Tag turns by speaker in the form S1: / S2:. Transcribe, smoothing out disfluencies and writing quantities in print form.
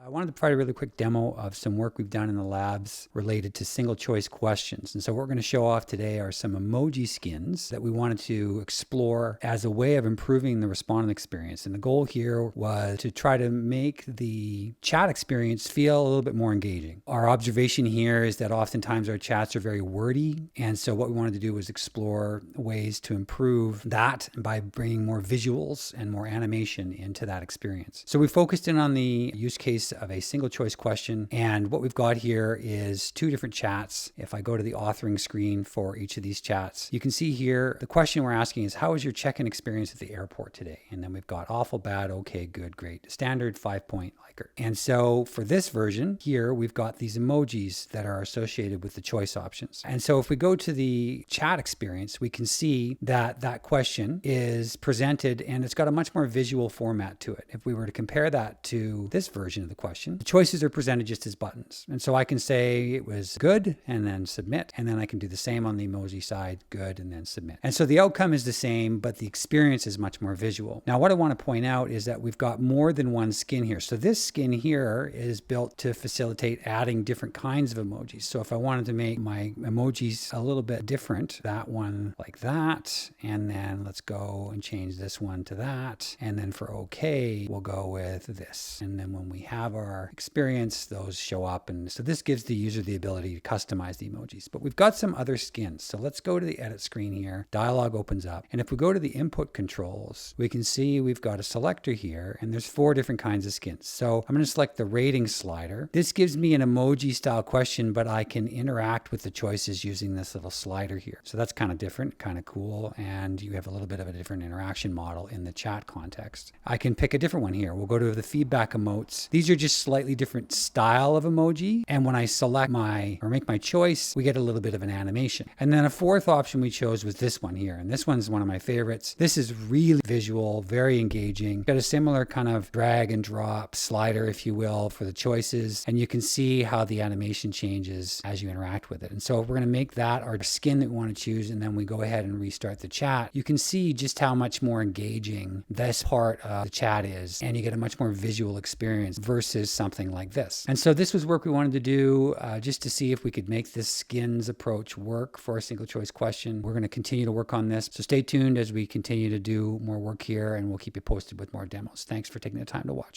S1: I wanted to provide a really quick demo of some work we've done in the labs related to single choice questions. And so what we're going to show off today are some emoji skins that we wanted to explore as a way of improving the respondent experience. And the goal here was to try to make the chat experience feel a little bit more engaging. Our observation here is that oftentimes our chats are very wordy. And so what we wanted to do was explore ways to improve that by bringing more visuals and more animation into that experience. So we focused in on the use case of a single choice question. And what we've got here is two different chats. If I go to the authoring screen for each of these chats, you can see here the question we're asking is, how was your check-in experience at the airport today? And then we've got awful, bad, okay, good, great, standard, 5-point, liker. And so for this version here, we've got these emojis that are associated with the choice options. And so if we go to the chat experience, we can see that that question is presented and it's got a much more visual format to it. If we were to compare that to this version of the question, the choices are presented just as buttons. And so I can say it was good and then submit. And then I can do the same on the emoji side, good, and then submit. And so the outcome is the same, but the experience is much more visual. Now, what I want to point out is that we've got more than one skin here. So this skin here is built to facilitate adding different kinds of emojis. So if I wanted to make my emojis a little bit different, that one like that, and then let's go and change this one to that. And then for okay, we'll go with this. And then when we have our experience, those show up. And so this gives the user the ability to customize the emojis. But we've got some other skins. So let's go to the edit screen here. Dialog opens up. And if we go to the input controls, we can see we've got a selector here and there's 4 different kinds of skins. So I'm going to select the rating slider. This gives me an emoji style question, but I can interact with the choices using this little slider here. So that's kind of different, kind of cool. And you have a little bit of a different interaction model in the chat context. I can pick a different one here. We'll go to the feedback emotes. These are just slightly different style of emoji. And when I select make my choice, we get a little bit of an animation. And then a fourth option we chose was this one here. And this one's one of my favorites. This is really visual, very engaging. Got a similar kind of drag and drop slider, if you will, for the choices. And you can see how the animation changes as you interact with it. And so if we're going to make that our skin that we want to choose, and then we go ahead and restart the chat, you can see just how much more engaging this part of the chat is. And you get a much more visual experience versus something like this. And so this was work we wanted to do just to see if we could make this skins approach work for a single choice question. We're going to continue to work on this. So stay tuned as we continue to do more work here, and we'll keep you posted with more demos. Thanks for taking the time to watch.